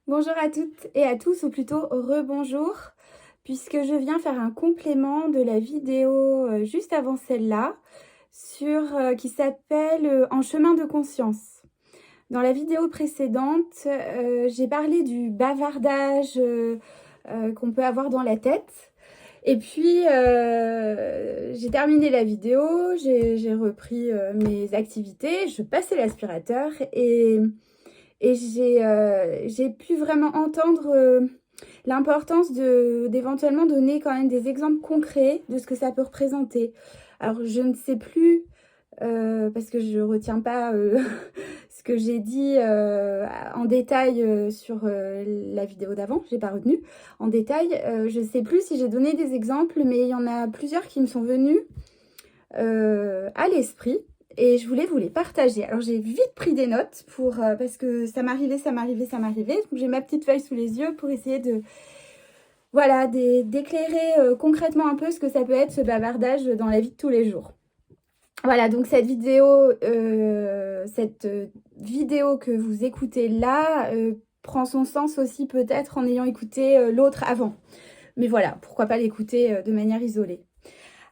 Bonjour à toutes et à tous, ou plutôt rebonjour, puisque je viens faire un complément de la vidéo juste avant celle-là, qui s'appelle En chemin de conscience. Dans la vidéo précédente, j'ai parlé du bavardage qu'on peut avoir dans la tête. Et puis, j'ai terminé la vidéo, j'ai repris mes activités, je passais l'aspirateur et j'ai pu vraiment entendre l'importance d'éventuellement donner quand même des exemples concrets de ce que ça peut représenter. Alors, je ne sais plus, parce que je ne retiens pas ce que j'ai dit en détail sur la vidéo d'avant, je n'ai pas retenu en détail. Je ne sais plus si j'ai donné des exemples, mais il y en a plusieurs qui me sont venus à l'esprit. Et je voulais vous les partager. Alors j'ai vite pris des notes parce que ça m'arrivait. Donc j'ai ma petite feuille sous les yeux pour essayer d'éclairer concrètement un peu ce que ça peut être ce bavardage dans la vie de tous les jours. Voilà, donc cette vidéo que vous écoutez là prend son sens aussi peut-être en ayant écouté l'autre avant. Mais voilà, pourquoi pas l'écouter de manière isolée.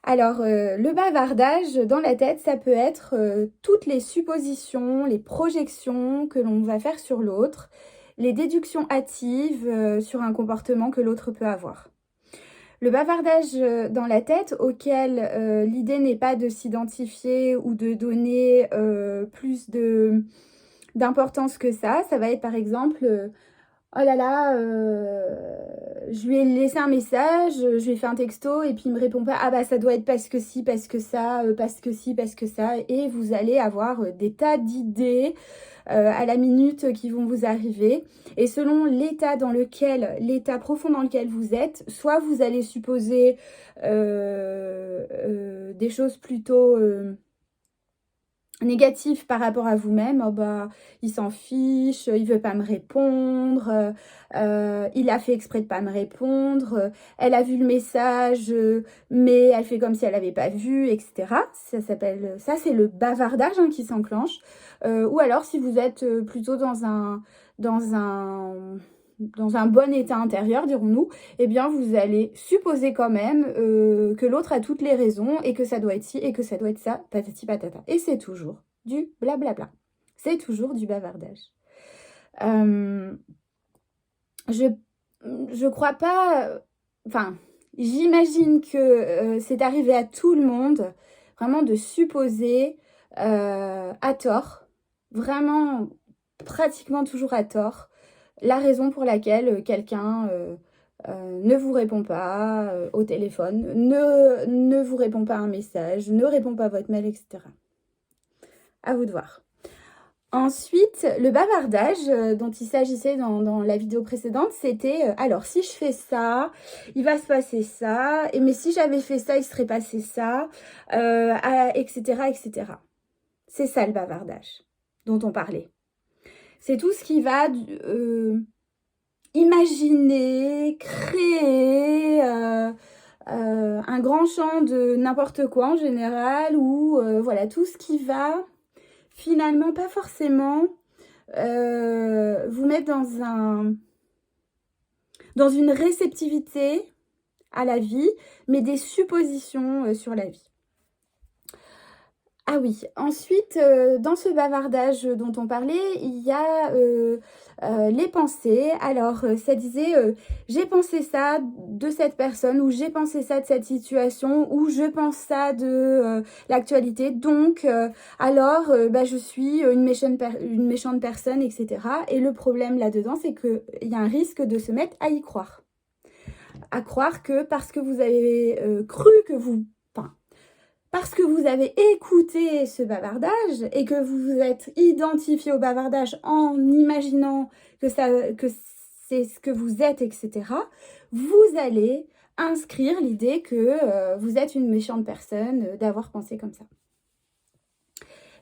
Alors, le bavardage dans la tête, ça peut être toutes les suppositions, les projections que l'on va faire sur l'autre, les déductions hâtives sur un comportement que l'autre peut avoir. Le bavardage dans la tête, auquel l'idée n'est pas de s'identifier ou de donner plus d'importance que ça va être par exemple oh là là, je lui ai laissé un message, je lui ai fait un texto et puis il me répond pas. Ah bah ça doit être parce que si, parce que ça, parce que si, parce que ça. Et vous allez avoir des tas d'idées à la minute qui vont vous arriver. Et selon l'état profond dans lequel vous êtes, soit vous allez supposer des choses plutôt négatif par rapport à vous-même. Oh bah, il s'en fiche, il veut pas me répondre, il a fait exprès de pas me répondre, elle a vu le message, mais elle fait comme si elle avait pas vu, etc. Ça c'est le bavardage qui s'enclenche. Ou alors si vous êtes plutôt dans un dans un bon état intérieur, dirons-nous, eh bien vous allez supposer quand même que l'autre a toutes les raisons et que ça doit être ci et que ça doit être ça, patati patata. Et c'est toujours du blablabla. C'est toujours du bavardage. Euh, je je crois pas. Enfin, j'imagine que c'est arrivé à tout le monde, vraiment de supposer à tort, vraiment pratiquement toujours à tort, la raison pour laquelle quelqu'un ne vous répond pas au téléphone, ne vous répond pas à un message, ne répond pas à votre mail, etc. À vous de voir. Ensuite, le bavardage dont il s'agissait dans la vidéo précédente, c'était alors si je fais ça, il va se passer ça, et mais si j'avais fait ça, il serait passé ça, etc., etc. C'est ça le bavardage dont on parlait. C'est tout ce qui va imaginer, créer un grand champ de n'importe quoi en général, ou voilà, tout ce qui va finalement pas forcément vous mettre dans une réceptivité à la vie, mais des suppositions sur la vie. Ah oui, ensuite, dans ce bavardage dont on parlait, il y a les pensées. Alors, ça disait j'ai pensé ça de cette personne, ou j'ai pensé ça de cette situation, ou je pense ça de l'actualité. Donc, je suis une méchante personne, etc. Et le problème là-dedans, c'est qu'il y a un risque de se mettre à y croire. À croire que parce que vous avez cru que vous parce que vous avez écouté ce bavardage et que vous vous êtes identifié au bavardage en imaginant que c'est ce que vous êtes, etc., vous allez inscrire l'idée que vous êtes une méchante personne d'avoir pensé comme ça.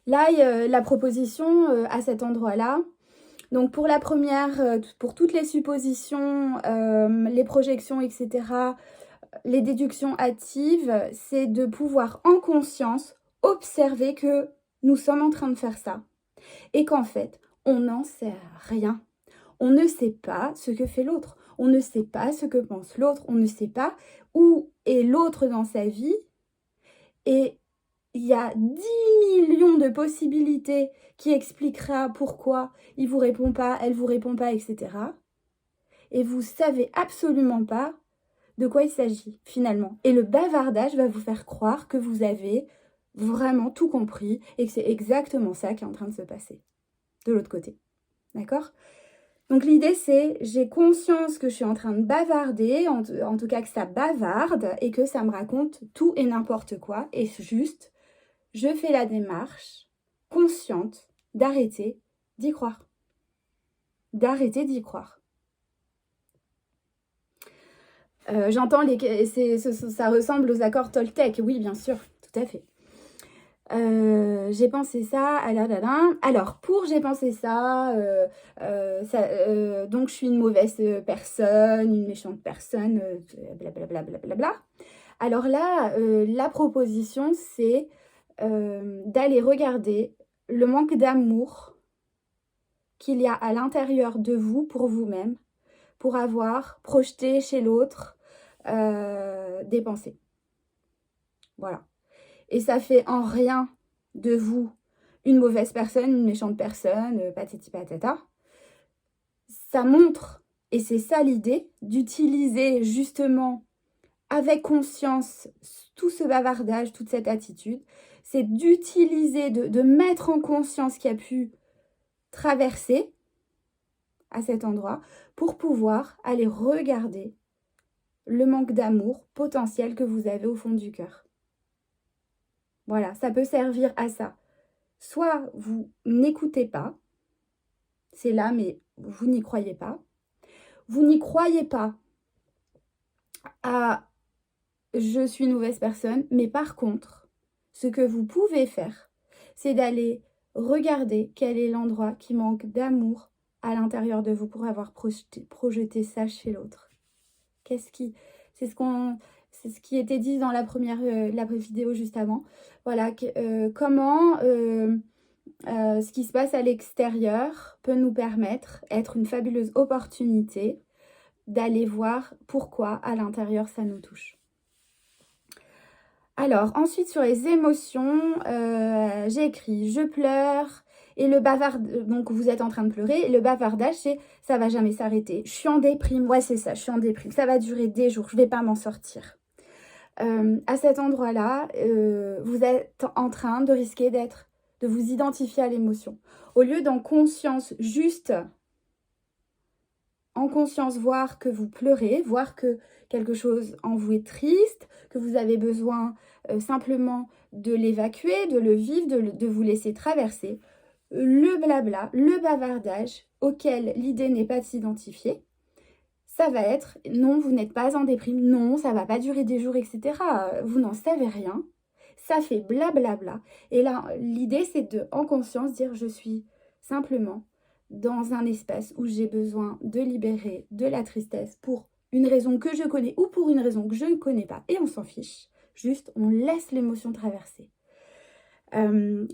Là, la proposition à cet endroit-là, donc pour la première, pour toutes les suppositions, les projections, etc., les déductions hâtives, c'est de pouvoir en conscience observer que nous sommes en train de faire ça et qu'en fait, on n'en sait rien. On ne sait pas ce que fait l'autre. On ne sait pas ce que pense l'autre. On ne sait pas où est l'autre dans sa vie. Et il y a 10 millions de possibilités qui expliquera pourquoi il vous répond pas, elle vous répond pas, etc. Et vous savez absolument pas de quoi il s'agit finalement. Et le bavardage va vous faire croire que vous avez vraiment tout compris et que c'est exactement ça qui est en train de se passer de l'autre côté. D'accord ? Donc l'idée c'est, j'ai conscience que je suis en train de bavarder, en tout cas que ça bavarde et que ça me raconte tout et n'importe quoi. Et juste, je fais la démarche consciente d'arrêter d'y croire. D'arrêter d'y croire. J'entends, ça ressemble aux accords Toltec. Oui, bien sûr, tout à fait. J'ai pensé ça, alors pour j'ai pensé ça, donc je suis une mauvaise personne, une méchante personne, blablabla. Alors là, la proposition c'est d'aller regarder le manque d'amour qu'il y a à l'intérieur de vous pour vous-même, pour avoir projeté chez l'autre des pensées. Voilà. Et ça fait en rien de vous une mauvaise personne, une méchante personne, patati patata. Ça montre, et c'est ça l'idée, d'utiliser justement avec conscience tout ce bavardage, toute cette attitude. C'est d'utiliser, de mettre en conscience ce qui a pu traverser à cet endroit pour pouvoir aller regarder le manque d'amour potentiel que vous avez au fond du cœur. Voilà, ça peut servir à ça. Soit vous n'écoutez pas, c'est là, mais vous n'y croyez pas. Vous n'y croyez pas à « je suis une mauvaise personne », mais par contre, ce que vous pouvez faire, c'est d'aller regarder quel est l'endroit qui manque d'amour à l'intérieur de vous pour avoir projeté ça chez l'autre. C'est ce qui était dit dans la vidéo juste avant. Voilà, comment ce qui se passe à l'extérieur peut nous permettre, être une fabuleuse opportunité d'aller voir pourquoi à l'intérieur ça nous touche. Alors, ensuite sur les émotions, j'ai écrit « je pleure ». Et le bavardage, donc vous êtes en train de pleurer, et le bavardage, c'est « ça va jamais s'arrêter, je suis en déprime ». Ouais, c'est ça, je suis en déprime, ça va durer des jours, je vais pas m'en sortir. À cet endroit-là, vous êtes en train de risquer de vous identifier à l'émotion. Au lieu d'en conscience, juste en conscience, voir que vous pleurez, voir que quelque chose en vous est triste, que vous avez besoin simplement de l'évacuer, de le vivre, de vous laisser traverser. Le blabla, le bavardage auquel l'idée n'est pas de s'identifier, ça va être « non, vous n'êtes pas en déprime, non, ça va pas durer des jours, etc. Vous n'en savez rien. » Ça fait blablabla. Et là, l'idée, c'est de, en conscience, dire « je suis simplement dans un espace où j'ai besoin de libérer de la tristesse pour une raison que je connais ou pour une raison que je ne connais pas. » Et on s'en fiche. Juste, on laisse l'émotion traverser.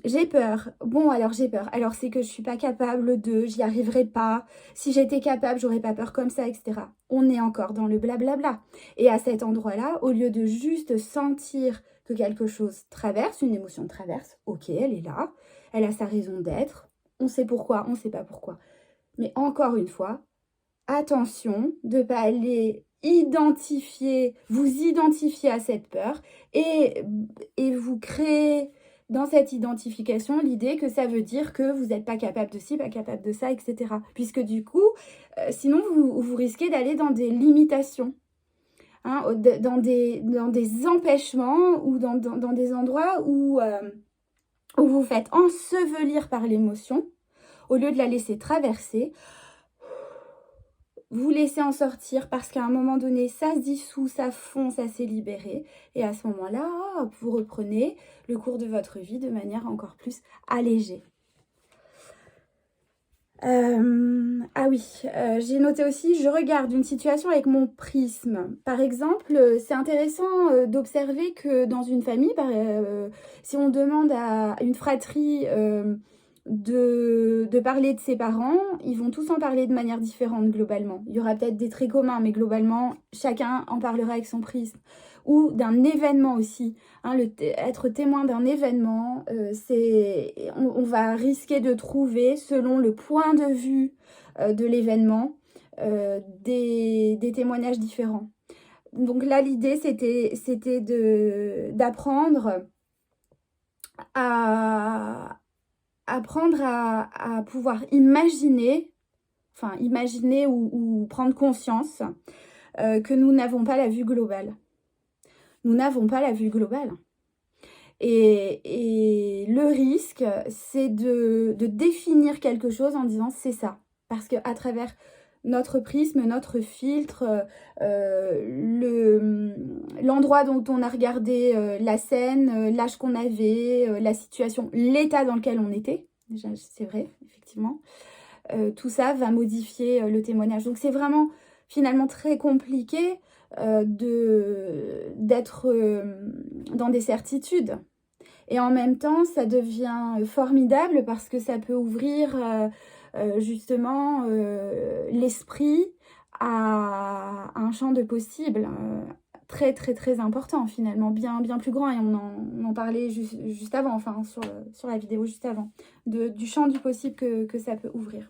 J'ai peur. Bon, alors j'ai peur. Alors c'est que je suis pas capable j'y arriverai pas. Si j'étais capable, j'aurais pas peur comme ça, etc. On est encore dans le blablabla. Et à cet endroit-là, au lieu de juste sentir que quelque chose traverse, une émotion traverse, ok, elle est là, elle a sa raison d'être. On sait pourquoi, on sait pas pourquoi. Mais encore une fois, attention de pas aller vous identifier à cette peur et vous créer dans cette identification l'idée que ça veut dire que vous n'êtes pas capable de ci, pas capable de ça, etc. Puisque du coup, sinon vous risquez d'aller dans des limitations, hein, dans des empêchements ou dans des endroits où vous faites ensevelir par l'émotion au lieu de la laisser traverser. Vous laissez en sortir parce qu'à un moment donné, ça se dissout, ça fond, ça s'est libéré. Et à ce moment-là, vous reprenez le cours de votre vie de manière encore plus allégée. Ah oui, j'ai noté aussi, je regarde une situation avec mon prisme. Par exemple, c'est intéressant d'observer que dans une famille, si on demande à une fratrie de parler de ses parents, ils vont tous en parler de manière différente globalement. Il y aura peut-être des traits communs, mais globalement, chacun en parlera avec son prisme. Ou d'un événement aussi. Hein, être témoin d'un événement, on va risquer de trouver, selon le point de vue de l'événement, des témoignages différents. Donc là, l'idée, c'était d'apprendre à pouvoir imaginer, ou prendre conscience que nous n'avons pas la vue globale. Nous n'avons pas la vue globale. Et le risque, c'est de définir quelque chose en disant c'est ça. Parce qu'à travers notre prisme, notre filtre, l'endroit dont on a regardé la scène, l'âge qu'on avait, la situation, l'état dans lequel on était, déjà c'est vrai, effectivement, tout ça va modifier le témoignage. Donc c'est vraiment finalement très compliqué d'être dans des certitudes. Et en même temps, ça devient formidable parce que ça peut ouvrir justement l'esprit à un champ de possibles très très très important finalement, bien plus grand, et on en parlait juste avant, enfin sur la vidéo juste avant, du champ du possible que ça peut ouvrir.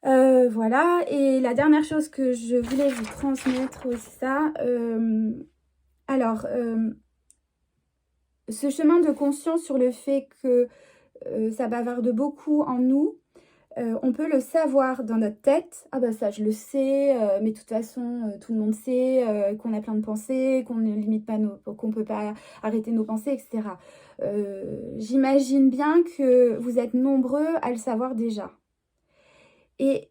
Voilà, et la dernière chose que je voulais vous transmettre aussi ça, ce chemin de conscience sur le fait que ça bavarde beaucoup en nous, on peut le savoir dans notre tête. Ah bah ça je le sais, mais de toute façon tout le monde sait qu'on a plein de pensées, qu'on ne limite pas qu'on peut pas arrêter nos pensées, etc. J'imagine bien que vous êtes nombreux à le savoir déjà. Et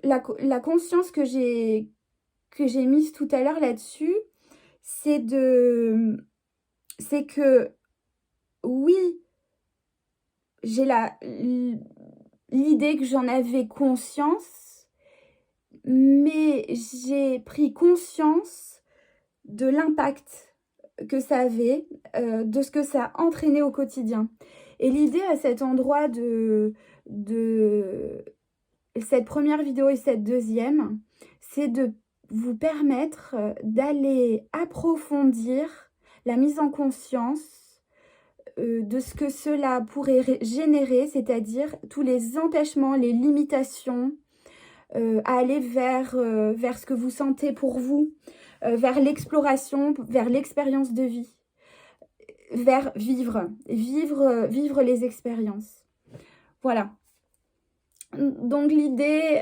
la conscience que j'ai mise tout à l'heure là-dessus, c'est que oui, j'ai l'idée que j'en avais conscience, mais j'ai pris conscience de l'impact que ça avait, de ce que ça entraînait au quotidien. Et l'idée à cet endroit de cette première vidéo et cette deuxième, c'est de vous permettre d'aller approfondir la mise en conscience de ce que cela pourrait générer, c'est-à-dire tous les empêchements, les limitations, à aller vers ce que vous sentez pour vous, vers l'exploration, vers l'expérience de vie, vers vivre les expériences. Voilà. Donc l'idée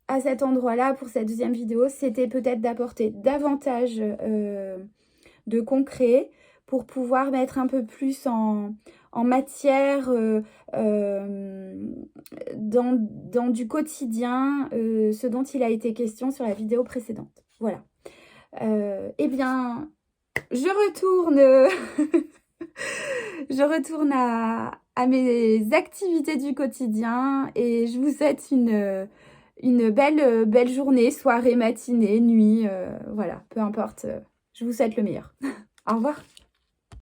à cet endroit-là, pour cette deuxième vidéo, c'était peut-être d'apporter davantage de concret pour pouvoir mettre un peu plus en matière dans du quotidien, ce dont il a été question sur la vidéo précédente. Voilà. Eh bien, je retourne à mes activités du quotidien et je vous souhaite une belle journée, soirée, matinée, nuit, voilà, peu importe. Je vous souhaite le meilleur. Au revoir.